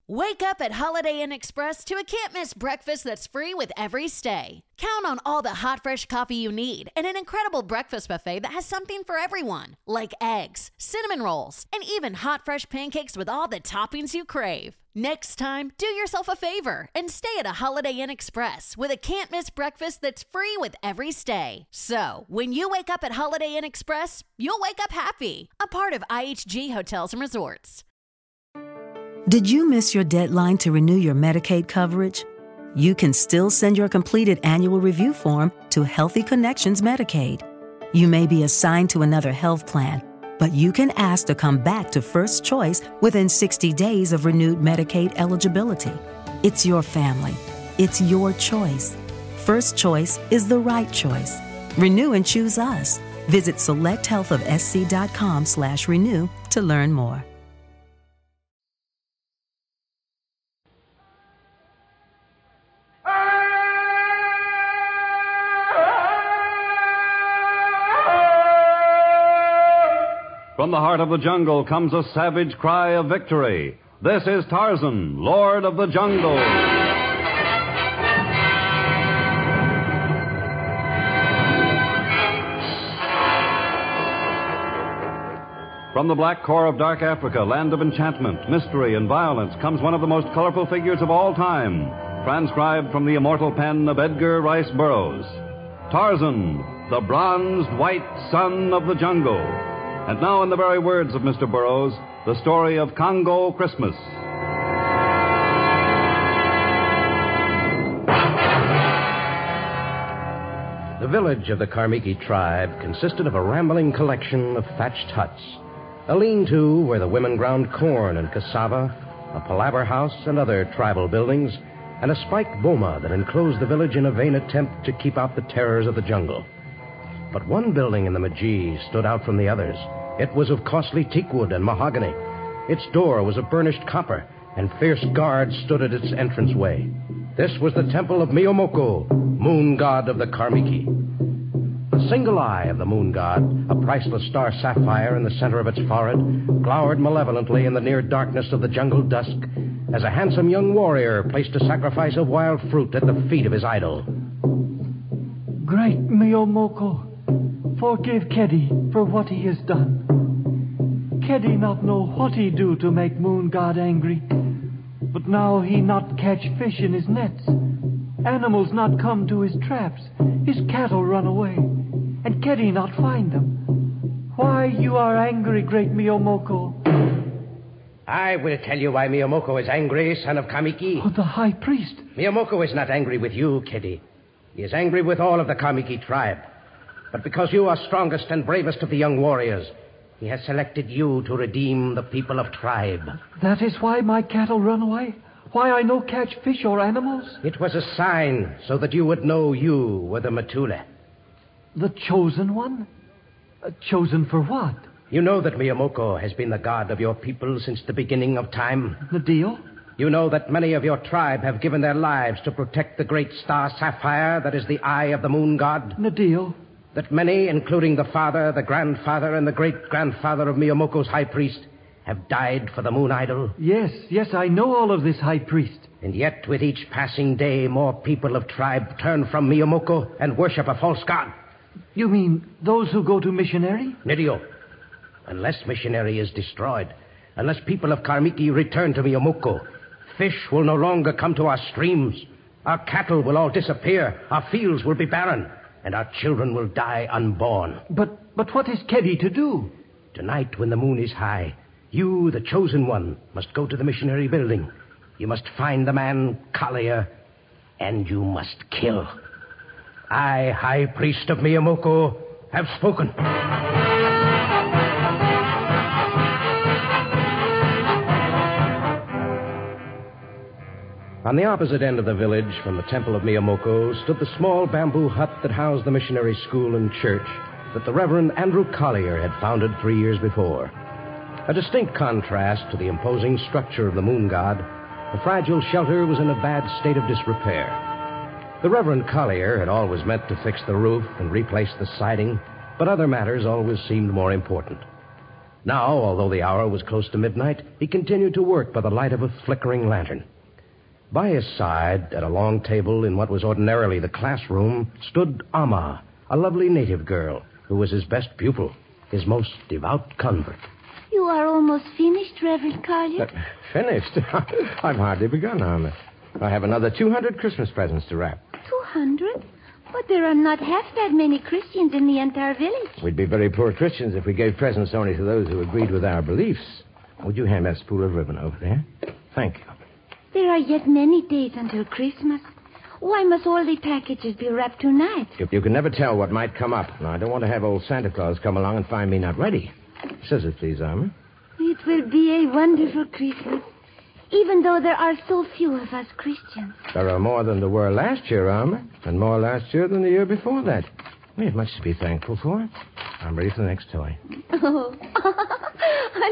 Wake up at Holiday Inn Express to a can't-miss breakfast that's free with every stay. Count on all the hot, fresh coffee you need and an incredible breakfast buffet that has something for everyone, like eggs, cinnamon rolls, and even hot, fresh pancakes with all the toppings you crave. Next time, do yourself a favor and stay at a Holiday Inn Express with a can't-miss breakfast that's free with every stay. So, when you wake up at Holiday Inn Express, you'll wake up happy. A part of IHG Hotels and Resorts. Did you miss your deadline to renew your Medicaid coverage? You can still send your completed annual review form to Healthy Connections Medicaid. You may be assigned to another health plan, but you can ask to come back to First Choice within 60 days of renewed Medicaid eligibility. It's your family. It's your choice. First Choice is the right choice. Renew and choose us. Visit selecthealthofsc.com/renew to learn more. From the heart of the jungle comes a savage cry of victory. This is Tarzan, Lord of the Jungle. From the black core of dark Africa, land of enchantment, mystery, and violence, comes one of the most colorful figures of all time, transcribed from the immortal pen of Edgar Rice Burroughs. Tarzan, the bronzed white son of the jungle. And now, in the very words of Mr. Burroughs, the story of Congo Christmas. The village of the Karmiki tribe consisted of a rambling collection of thatched huts, a lean-to where the women ground corn and cassava, a palaver house and other tribal buildings, and a spiked boma that enclosed the village in a vain attempt to keep out the terrors of the jungle. But one building in the Majee stood out from the others. It was of costly teakwood and mahogany. Its door was of burnished copper, and fierce guards stood at its entranceway. This was the temple of Miyomoko, moon god of the Karmiki. The single eye of the moon god, a priceless star sapphire in the center of its forehead, glowered malevolently in the near darkness of the jungle dusk as a handsome young warrior placed a sacrifice of wild fruit at the feet of his idol. Great Miyomoko, forgive Kedi for what he has done. Kedi not know what he do to make Moon God angry, but now he not catch fish in his nets. Animals not come to his traps. His cattle run away, and Kedi not find them. Why you are angry, great Miyomoko? I will tell you why Miyomoko is angry, son of Kamiki. Oh, the high priest. Miyomoko is not angry with you, Kedi. He is angry with all of the Kamiki tribe. But because you are strongest and bravest of the young warriors, he has selected you to redeem the people of tribe. That is why my cattle run away? Why I no catch fish or animals? It was a sign so that you would know you were the Matule. The chosen one? Chosen for what? You know that Miyomoko has been the god of your people since the beginning of time. The deal? You know that many of your tribe have given their lives to protect the great star sapphire that is the eye of the moon god. The deal? That many, including the father, the grandfather, and the great-grandfather of Miyamoko's high priest, have died for the moon idol? Yes, I know all of this, high priest. And yet, with each passing day, more people of tribe turn from Miyomoko and worship a false god. You mean those who go to missionary? Nidio. Unless missionary is destroyed, unless people of Karmiki return to Miyomoko, fish will no longer come to our streams. Our cattle will all disappear. Our fields will be barren. And our children will die unborn. But what is Kedi to do? Tonight, when the moon is high, you, the chosen one, must go to the missionary building. You must find the man, Collier, and you must kill. I, high priest of Miyomoko, have spoken. On the opposite end of the village from the temple of Miyomoko stood the small bamboo hut that housed the missionary school and church that the Reverend Andrew Collier had founded 3 years before. A distinct contrast to the imposing structure of the moon god, the fragile shelter was in a bad state of disrepair. The Reverend Collier had always meant to fix the roof and replace the siding, but other matters always seemed more important. Now, although the hour was close to midnight, he continued to work by the light of a flickering lantern. By his side, at a long table in what was ordinarily the classroom, stood Amma, a lovely native girl who was his best pupil, his most devout convert. You are almost finished, Reverend Collier. Finished? I've hardly begun, Amma. I have another 200 Christmas presents to wrap. 200? But there are not half that many Christians in the entire village. We'd be very poor Christians if we gave presents only to those who agreed with our beliefs. Would you hand that spool of ribbon over there? Thank you. There are yet many days until Christmas. Why must all the packages be wrapped tonight? You can never tell what might come up. Now, I don't want to have old Santa Claus come along and find me not ready. Scissors, please, Alma. It will be a wonderful Christmas, even though there are so few of us Christians. There are more than there were last year, Alma, and more last year than the year before that. We have much to be thankful for. I'm ready for the next toy. Oh,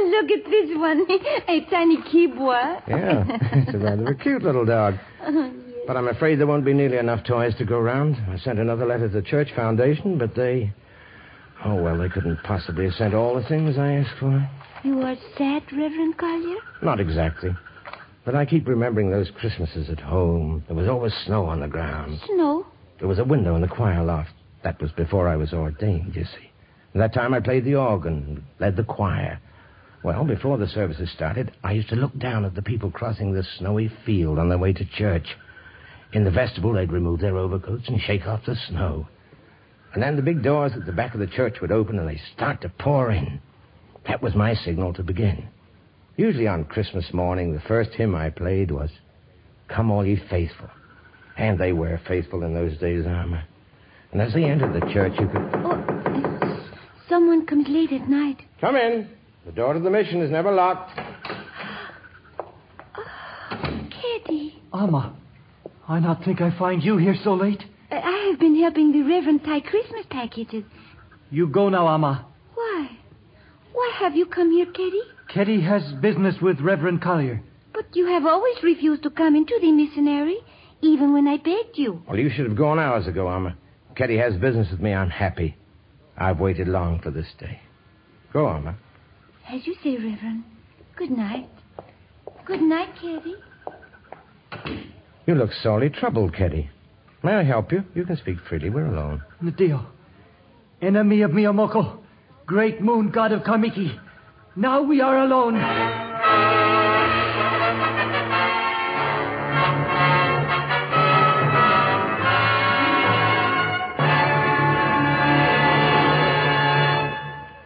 look at this one. A tiny keyboard. Yeah, it's a rather cute little dog. Yes. But I'm afraid there won't be nearly enough toys to go round. I sent another letter to the church foundation, but they... Oh, well, they couldn't possibly have sent all the things I asked for. You are sad, Reverend Collier? Not exactly. But I keep remembering those Christmases at home. There was always snow on the ground. Snow? There was a window in the choir loft. That was before I was ordained, you see. And that time I played the organ, led the choir. Well, before the services started, I used to look down at the people crossing the snowy field on their way to church. In the vestibule, they'd remove their overcoats and shake off the snow. And then the big doors at the back of the church would open and they'd start to pour in. That was my signal to begin. Usually on Christmas morning, the first hymn I played was, "Come All Ye Faithful." And they were faithful in those days, Alma. And as they entered the church, you could... Oh, someone comes late at night. Come in. The door to the mission is never locked. Oh, Kitty. Amma, I not think I find you here so late. I have been helping the Reverend tie Christmas packages. You go now, Amma. Why? Why have you come here, Kitty? Kitty has business with Reverend Collier. But you have always refused to come into the missionary, even when I begged you. Well, you should have gone hours ago, Alma. Ketty has business with me. I'm happy. I've waited long for this day. Go, Alma. As you say, Reverend. Good night. Good night, Kitty. You look sorely troubled, Ketty. May I help you? You can speak freely. We're alone. Nadio, enemy of Miyamoko, great moon god of Kamiki. Now we are alone.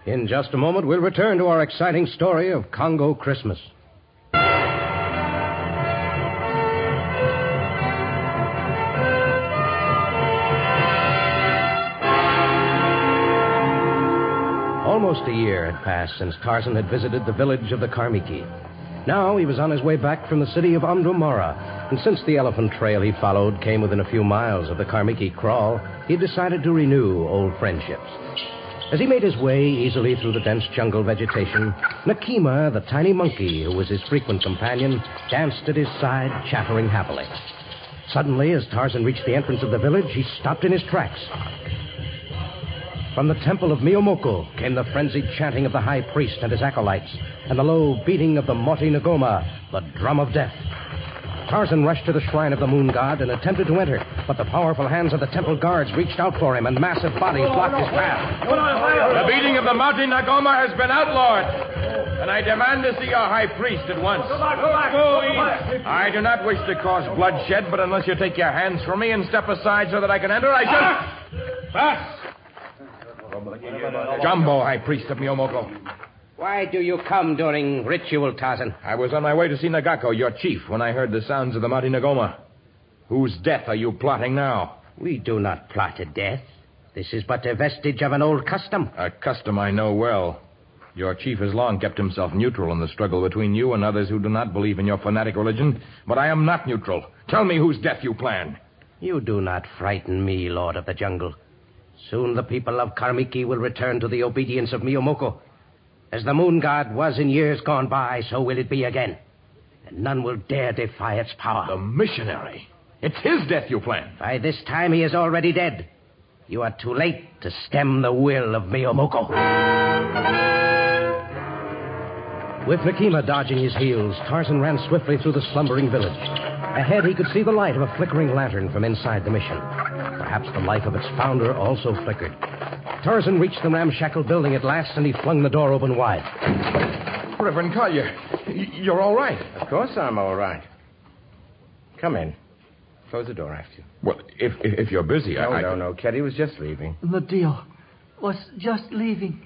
In just a moment, we'll return to our exciting story of Congo Christmas. Almost a year had passed since Tarzan had visited the village of the Karmiki. Now he was on his way back from the city of Amdumara, and since the elephant trail he followed came within a few miles of the Karmiki kraal, he decided to renew old friendships. As he made his way easily through the dense jungle vegetation, Nakima, the tiny monkey who was his frequent companion, danced at his side, chattering happily. Suddenly, as Tarzan reached the entrance of the village, he stopped in his tracks. From the temple of Miyomoko came the frenzied chanting of the high priest and his acolytes, and the low beating of the Moti Ngoma, the drum of death. Tarzan rushed to the shrine of the moon god and attempted to enter, but the powerful hands of the temple guards reached out for him, and massive bodies blocked his path. The beating of the Moti Ngoma has been outlawed, and I demand to see our high priest at once. I do not wish to cause bloodshed, but unless you take your hands from me and step aside so that I can enter, I shall... Pass! Jumbo, high priest of Miyomoko. Why do you come during ritual, Tarzan? I was on my way to see Nagako, your chief, when I heard the sounds of the Moti Ngoma. Whose death are you plotting now? We do not plot a death. This is but a vestige of an old custom. A custom I know well. Your chief has long kept himself neutral in the struggle between you and others who do not believe in your fanatic religion, but I am not neutral. Tell me whose death you plan. You do not frighten me, Lord of the Jungle. Soon the people of Karmiki will return to the obedience of Miyomoko. As the moon god was in years gone by, so will it be again. And none will dare defy its power. The missionary. It's his death you plan. By this time, he is already dead. You are too late to stem the will of Miyomoko. With Nakima dodging his heels, Tarzan ran swiftly through the slumbering village. Ahead, he could see the light of a flickering lantern from inside the mission. Perhaps the life of its founder also flickered. Tarzan reached the ramshackle building at last, and he flung the door open wide. Reverend Collier, you're all right. Of course I'm all right. Come in. Close the door after you. Well, if you're busy, No. Keddy was just leaving. The deal was just leaving.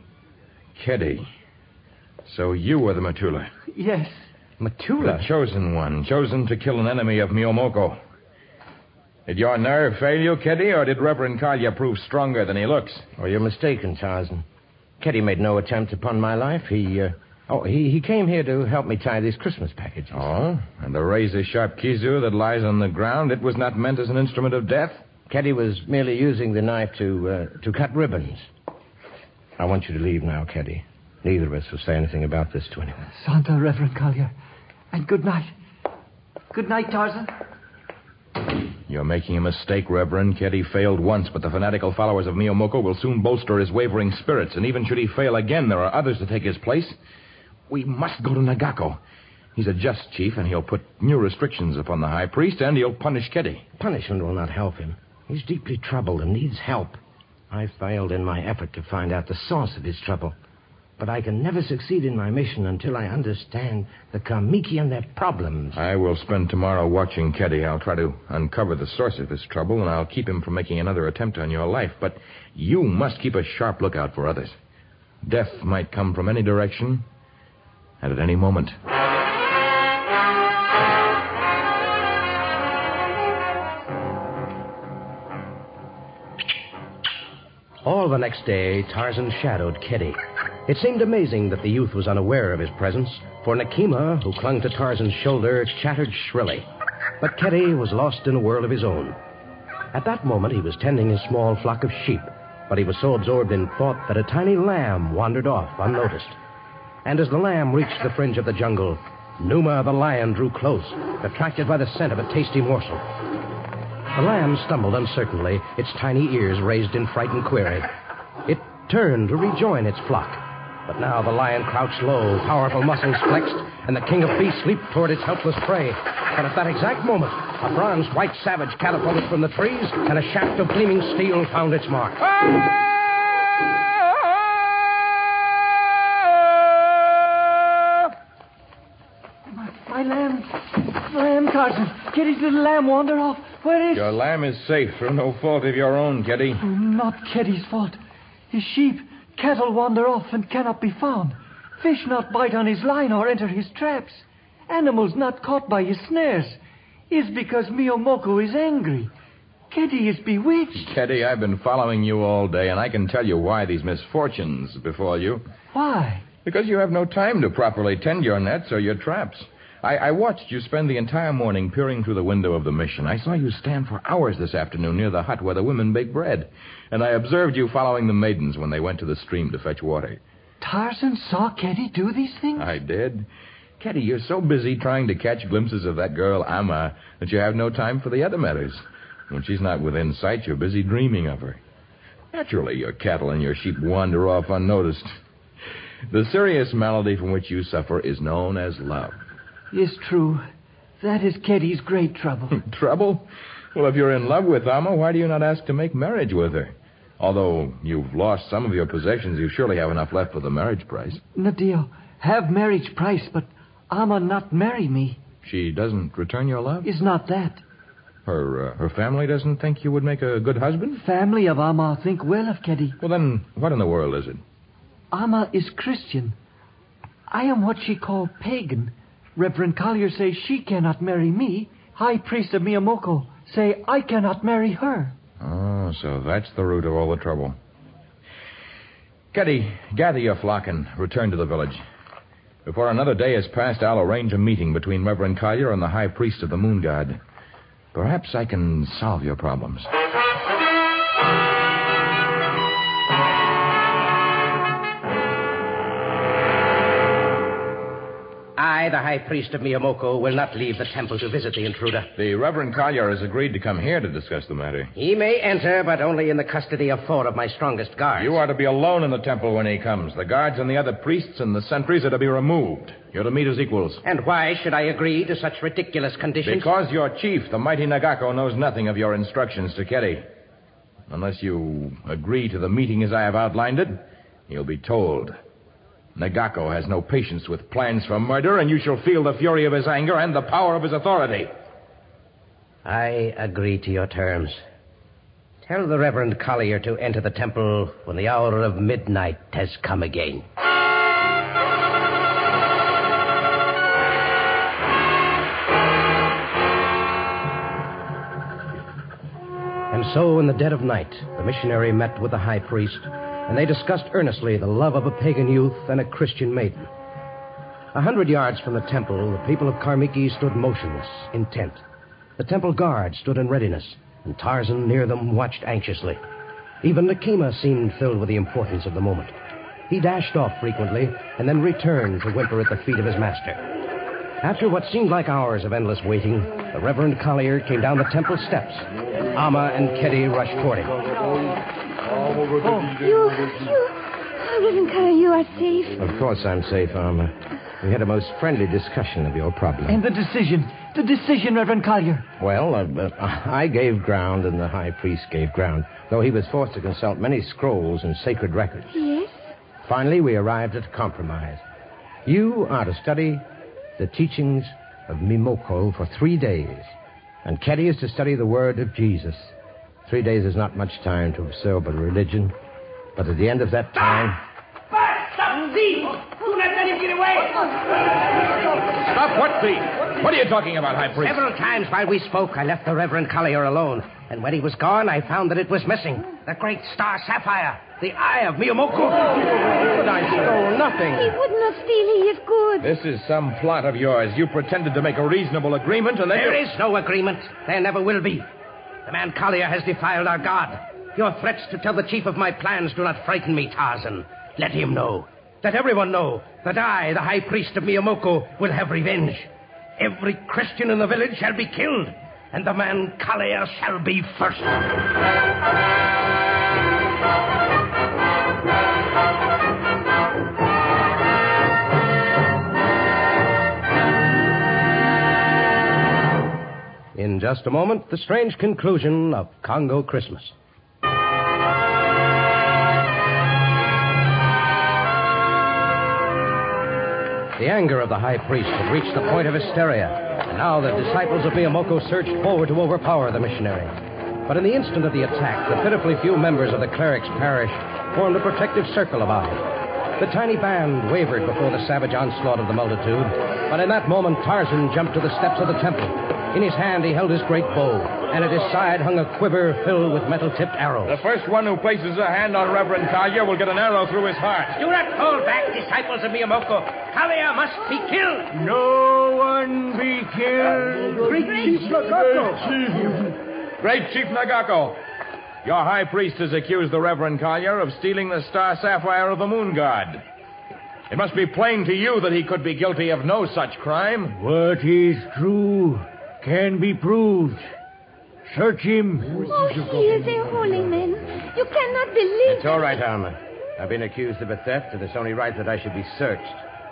Keddy, so you were the Matula. Yes. Matula? The chosen one, chosen to kill an enemy of Miyomoko. Did your nerve fail you, Keddy, or did Reverend Collier prove stronger than he looks? Oh, you're mistaken, Tarzan. Keddy made no attempt upon my life. He came here to help me tie these Christmas packages. Oh? And the razor-sharp kizu that lies on the ground, it was not meant as an instrument of death? Keddy was merely using the knife to cut ribbons. I want you to leave now, Keddy. Neither of us will say anything about this to anyone. Santa, Reverend Collier. And good night. Good night, Tarzan. You're making a mistake, Reverend. Keddy failed once, but the fanatical followers of Miyomoko will soon bolster his wavering spirits, and even should he fail again, there are others to take his place. We must go to Nagako. He's a just chief, and he'll put new restrictions upon the high priest, and he'll punish Keddy. Punishment will not help him. He's deeply troubled and needs help. I failed in my effort to find out the source of his trouble. But I can never succeed in my mission until I understand the Kamiki and their problems. I will spend tomorrow watching Keddy. I'll try to uncover the source of his trouble, and I'll keep him from making another attempt on your life. But you must keep a sharp lookout for others. Death might come from any direction and at any moment. All the next day, Tarzan shadowed Keddy. It seemed amazing that the youth was unaware of his presence, for Nakima, who clung to Tarzan's shoulder, chattered shrilly. But Keddy was lost in a world of his own. At that moment, he was tending his small flock of sheep, but he was so absorbed in thought that a tiny lamb wandered off unnoticed. And as the lamb reached the fringe of the jungle, Numa the lion drew close, attracted by the scent of a tasty morsel. The lamb stumbled uncertainly, its tiny ears raised in frightened query. It turned to rejoin its flock. But now the lion crouched low, powerful muscles flexed, and the king of beasts leaped toward its helpless prey. But at that exact moment, a bronzed white savage catapulted from the trees, and a shaft of gleaming steel found its mark. My lamb, Tarzan. Keddy's little lamb wandered off. Where is... Your lamb is safe through no fault of your own, Keddy. Oh, not Keddy's fault. His sheep, cattle wander off and cannot be found. Fish not bite on his line or enter his traps. Animals not caught by his snares. Is because Miyomoko is angry. Keddy is bewitched. Keddy, I've been following you all day, and I can tell you why these misfortunes befall you. Why? Because you have no time to properly tend your nets or your traps. I watched you spend the entire morning peering through the window of the mission. I saw you stand for hours this afternoon near the hut where the women bake bread. And I observed you following the maidens when they went to the stream to fetch water. Tarzan saw Keddy do these things? I did. Keddy, you're so busy trying to catch glimpses of that girl, Amma, that you have no time for the other matters. When she's not within sight, you're busy dreaming of her. Naturally, your cattle and your sheep wander off unnoticed. The serious malady from which you suffer is known as love. It's true. That is Keddy's great trouble. Trouble? Well, if you're in love with Amma, why do you not ask to make marriage with her? Although you've lost some of your possessions, you surely have enough left for the marriage price. Nadio, have marriage price, but Amma not marry me. She doesn't return your love? Is not that. Her family doesn't think you would make a good husband? Family of Amma think well of Keddy. Well, then, what in the world is it? Amma is Christian. I am what she call pagan. Reverend Collier says she cannot marry me. High priest of Miyomoko say I cannot marry her. Oh, so that's the root of all the trouble. Keddy, gather your flock and return to the village. Before another day has passed, I'll arrange a meeting between Reverend Collier and the high priest of the moon god. Perhaps I can solve your problems. I I, the high priest of Miyamoko, will not leave the temple to visit the intruder. The Reverend Collier has agreed to come here to discuss the matter. He may enter, but only in the custody of 4 of my strongest guards. You are to be alone in the temple when he comes. The guards and the other priests and the sentries are to be removed. You're to meet as equals. And why should I agree to such ridiculous conditions? Because your chief, the mighty Nagako, knows nothing of your instructions to Ketty. Unless you agree to the meeting as I have outlined it, you'll be told. Nagako has no patience with plans for murder, and you shall feel the fury of his anger and the power of his authority. I agree to your terms. Tell the Reverend Collier to enter the temple when the hour of midnight has come again. And so, in the dead of night, the missionary met with the high priest, and they discussed earnestly the love of a pagan youth and a Christian maiden. 100 yards from the temple, the people of Karmiki stood motionless, intent. The temple guard stood in readiness, and Tarzan near them watched anxiously. Even Nakima seemed filled with the importance of the moment. He dashed off frequently, and then returned to whimper at the feet of his master. After what seemed like hours of endless waiting, the Reverend Collier came down the temple steps. Amma and Ketty rushed toward him. Reverend Collier, you are safe. Of course I'm safe, Amma. We had a most friendly discussion of your problem. And the decision, Reverend Collier. Well, I gave ground and the high priest gave ground, though he was forced to consult many scrolls and sacred records. Yes? Finally, we arrived at a compromise. You are to study the teachings of Mimoko for 3 days, and Ketty is to study the word of Jesus. 3 days is not much time to absorb a religion, but at the end of that time... Stop, thief! Do not let him get away! Stop what thief? What are you talking about, High Priest? Several times while we spoke, I left the Reverend Collier alone, and when he was gone, I found that it was missing. The great star sapphire, the eye of Miyamoko. But I stole nothing. He would not steal. He is good. This is some plot of yours. You pretended to make a reasonable agreement, and then There is no agreement. There never will be. The man Collier has defiled our God. Your threats to tell the chief of my plans do not frighten me, Tarzan. Let him know. Let everyone know that I, the high priest of Miyamoko, will have revenge. Every Christian in the village shall be killed, and the man Collier shall be first. In just a moment, the strange conclusion of Congo Christmas. The anger of the high priest had reached the point of hysteria, and now the disciples of Miyamoko surged forward to overpower the missionary. But in the instant of the attack, the pitifully few members of the cleric's parish formed a protective circle about him. The tiny band wavered before the savage onslaught of the multitude, but in that moment Tarzan jumped to the steps of the temple. In his hand he held his great bow, and at his side hung a quiver filled with metal-tipped arrows. the first one who places a hand on Reverend Collier will get an arrow through his heart. Do not hold back, disciples of Miyamoko. Collier must be killed. No one be killed. Great Chief Nagako, your high priest has accused the Reverend Collier of stealing the star sapphire of the moon god. It must be plain to you that he could be guilty of no such crime. What is true can be proved. Search him. Oh, he is a holy man. You cannot believe It's all right, Alma. I've been accused of a theft, and it's only right that I should be searched.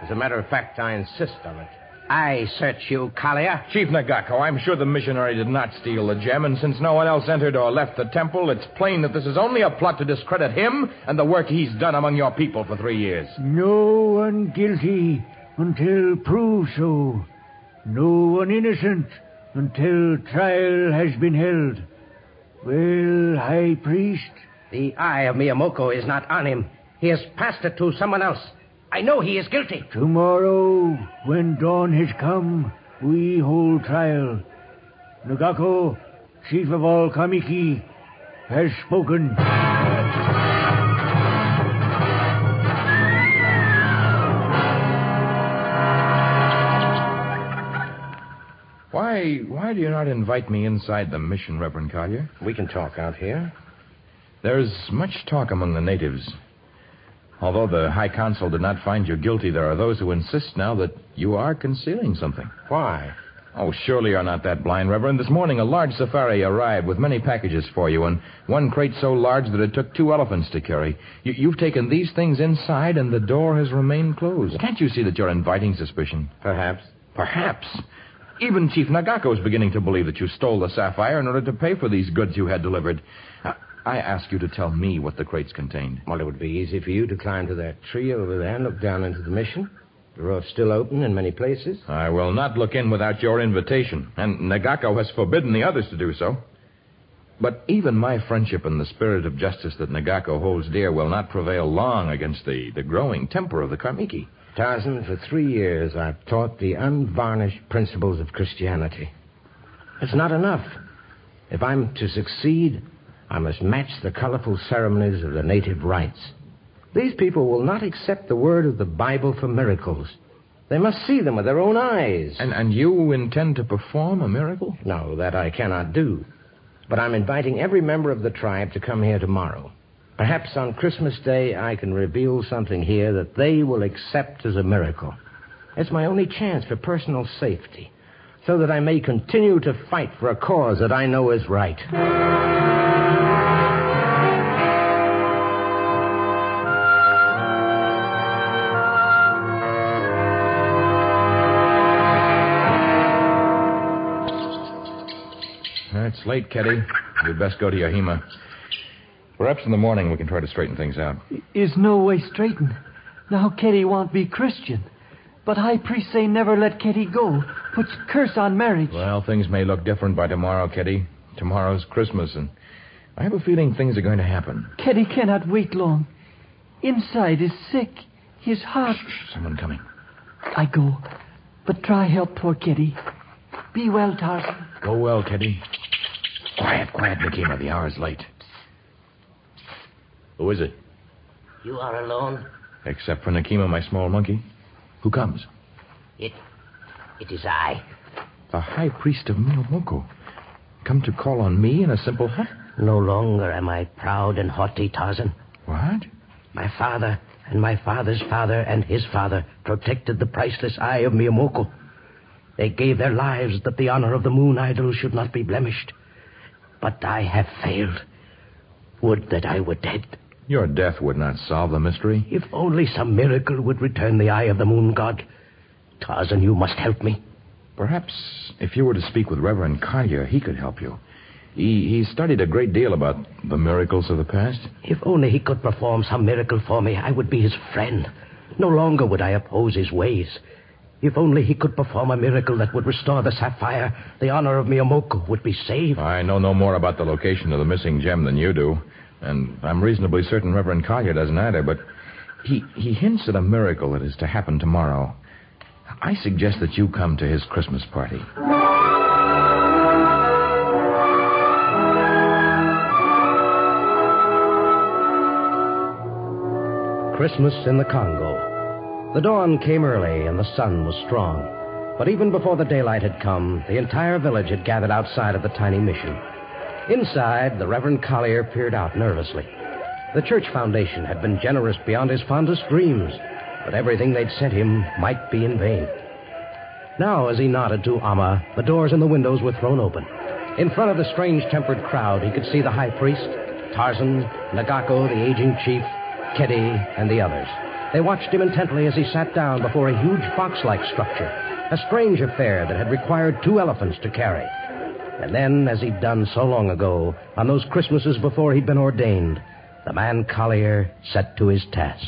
As a matter of fact, I insist on it. I search you, Collier. Chief Nagako, I'm sure the missionary did not steal the gem, and since no one else entered or left the temple, it's plain that this is only a plot to discredit him and the work he's done among your people for 3 years. No one guilty until proved so. No one innocent until trial has been held. Well, High Priest? The eye of Miyamoko is not on him. He has passed it to someone else. I know he is guilty. Tomorrow, when dawn has come, we hold trial. Nagako, chief of all Kamiki, has spoken. Why do you not invite me inside the mission, Reverend Collier? We can talk out here. There's much talk among the natives. Although the High Council did not find you guilty, there are those who insist now that you are concealing something. Why? Oh, surely you're not that blind, Reverend. This morning a large safari arrived with many packages for you, and one crate so large that it took 2 elephants to carry. You've taken these things inside, and the door has remained closed. Can't you see that you're inviting suspicion? Perhaps. Perhaps. Even Chief Nagako is beginning to believe that you stole the sapphire in order to pay for these goods you had delivered. I ask you to tell me what the crates contained. Well, it would be easy for you to climb to that tree over there and look down into the mission. The road's still open in many places. I will not look in without your invitation, and Nagako has forbidden the others to do so. But even my friendship and the spirit of justice that Nagako holds dear will not prevail long against the growing temper of the Karmiki. Tarzan, for 3 years I've taught the unvarnished principles of Christianity. It's not enough. If I'm to succeed, I must match the colorful ceremonies of the native rites. These people will not accept the word of the Bible for miracles. They must see them with their own eyes. And you intend to perform a miracle? No, that I cannot do. But I'm inviting every member of the tribe to come here tomorrow. Perhaps on Christmas Day I can reveal something here that they will accept as a miracle. It's my only chance for personal safety, so that I may continue to fight for a cause that I know is right. It's late, Keddy. You'd best go to your Hema. Perhaps in the morning we can try to straighten things out. Is no way straightened. Now Keddy won't be Christian. But high priest say never let Keddy go. Puts curse on marriage. Well, things may look different by tomorrow, Keddy. Tomorrow's Christmas, and I have a feeling things are going to happen. Keddy cannot wait long. Inside is sick. His heart... Shh, someone coming. I go. But try help poor Keddy. Be well, Tarzan. Go well, Keddy. Quiet, Nikema. The hour's late. Who is it? You are alone? Except for Nikema, my small monkey. Who comes? It is I. The high priest of Miyomoko. Come to call on me in a simple hut? No longer am I proud and haughty, Tarzan. What? My father and my father's father and his father protected the priceless eye of Miyomoko. They gave their lives that the honor of the moon idol should not be blemished. But I have failed. Would that I were dead. Your death would not solve the mystery. If only some miracle would return the eye of the moon god. Tarzan, you must help me. Perhaps if you were to speak with Reverend Collier, he could help you. He studied a great deal about the miracles of the past. If only he could perform some miracle for me, I would be his friend. No longer would I oppose his ways. If only he could perform a miracle that would restore the sapphire, the honor of Miyomoko would be saved. I know no more about the location of the missing gem than you do, and I'm reasonably certain Reverend Collier doesn't either, but he hints at a miracle that is to happen tomorrow. I suggest that you come to his Christmas party. Christmas in the Congo. The dawn came early and the sun was strong. But even before the daylight had come, the entire village had gathered outside of the tiny mission. Inside, the Reverend Collier peered out nervously. The church foundation had been generous beyond his fondest dreams, but everything they'd sent him might be in vain. Now, as he nodded to Amma, the doors and the windows were thrown open. In front of the strange-tempered crowd, he could see the high priest, Tarzan, Nagako, the aging chief, Keddy, and the others. They watched him intently as he sat down before a huge box-like structure, a strange affair that had required 2 elephants to carry. And then, as he'd done so long ago, on those Christmases before he'd been ordained, the man Collier set to his task.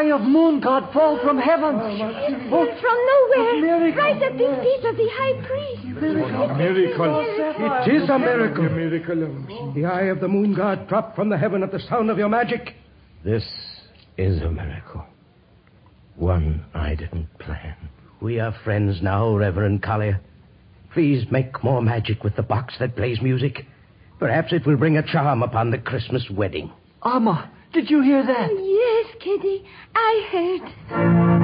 Of moon god fall from heaven. From nowhere. Right at the feet of the high priest. Miracle. It is a miracle. The eye of the moon god dropped from the heaven at the sound of your magic. This is a miracle. One I didn't plan. We are friends now, Reverend Collier. Please make more magic with the box that plays music. Perhaps it will bring a charm upon the Christmas wedding. Amma, did you hear that? Yes, Keddy. I heard.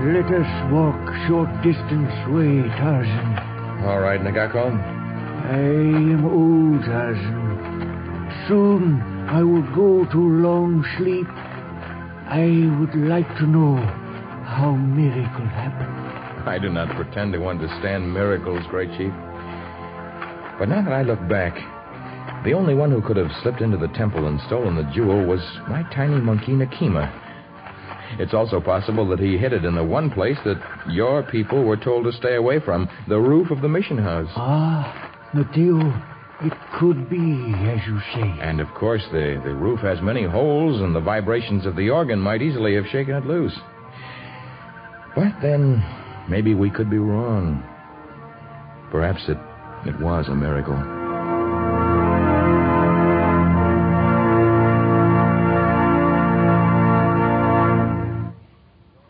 let us walk short distance way, Tarzan. All right, Nagako. I am old, Tarzan. Soon I will go to long sleep. I would like to know how miracle happened. I do not pretend to understand miracles, Great Chief. But now that I look back, the only one who could have slipped into the temple and stolen the jewel was my tiny monkey, Nakima. It's also possible that he hid it in the one place that your people were told to stay away from, the roof of the mission house. Ah, Mateo, it could be as you say. And, of course, the roof has many holes, and the vibrations of the organ might easily have shaken it loose. But then, maybe we could be wrong. Perhaps it was a miracle.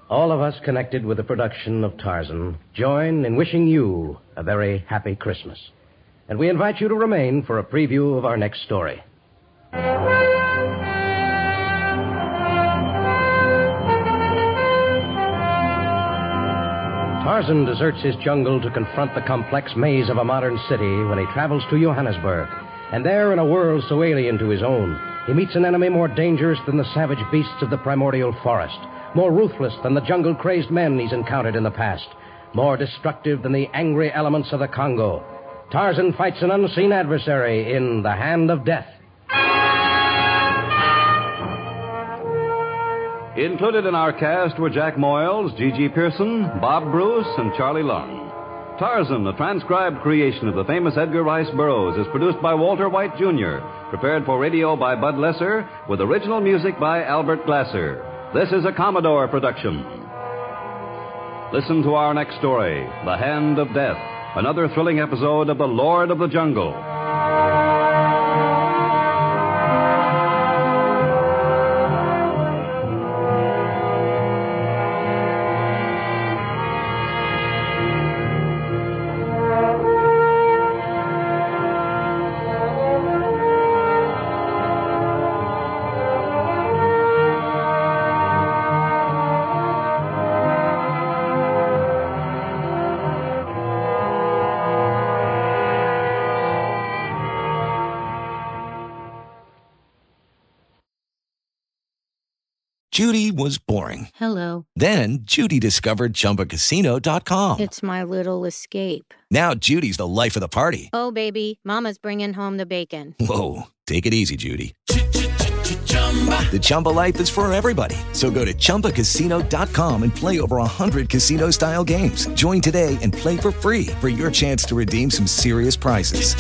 All of us connected with the production of Tarzan join in wishing you a very happy Christmas. And we invite you to remain for a preview of our next story. Tarzan deserts his jungle to confront the complex maze of a modern city when he travels to Johannesburg. And there, in a world so alien to his own, he meets an enemy more dangerous than the savage beasts of the primordial forest, more ruthless than the jungle-crazed men he's encountered in the past, more destructive than the angry elements of the Congo. Tarzan fights an unseen adversary in the hand of death. Included in our cast were Jack Moyles, Gigi Pearson, Bob Bruce, and Charlie Lung. Tarzan, a transcribed creation of the famous Edgar Rice Burroughs, is produced by Walter White, Jr., prepared for radio by Bud Lesser, with original music by Albert Glasser. This is a Commodore production. Listen to our next story, The Hand of Death, another thrilling episode of The Lord of the Jungle. Judy was boring. Hello. Then Judy discovered ChumbaCasino.com. It's my little escape. Now Judy's the life of the party. Oh, baby, mama's bringing home the bacon. Whoa, take it easy, Judy. The Chumba life is for everybody. So go to ChumbaCasino.com and play over 100 casino-style games. Join today and play for free for your chance to redeem some serious prizes.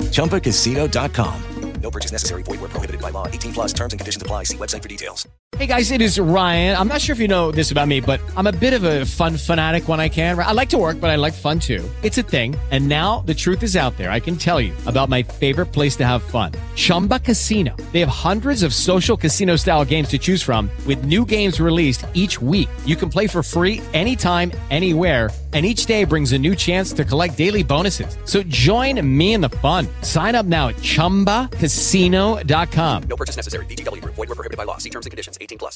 ChumbaCasino.com. No purchase necessary. Void where prohibited by law. 18 plus terms and conditions apply. See website for details. Hey, guys, it is Ryan. I'm not sure if you know this about me, but I'm a bit of a fun fanatic when I can. I like to work, but I like fun, too. It's a thing. And now the truth is out there. I can tell you about my favorite place to have fun. Chumba Casino. They have hundreds of social casino-style games to choose from with new games released each week. You can play for free anytime, anywhere, and each day brings a new chance to collect daily bonuses. So join me in the fun. Sign up now at ChumbaCasino.com. No purchase necessary. VGW Group. Void where prohibited by law. See terms and conditions. 18 plus.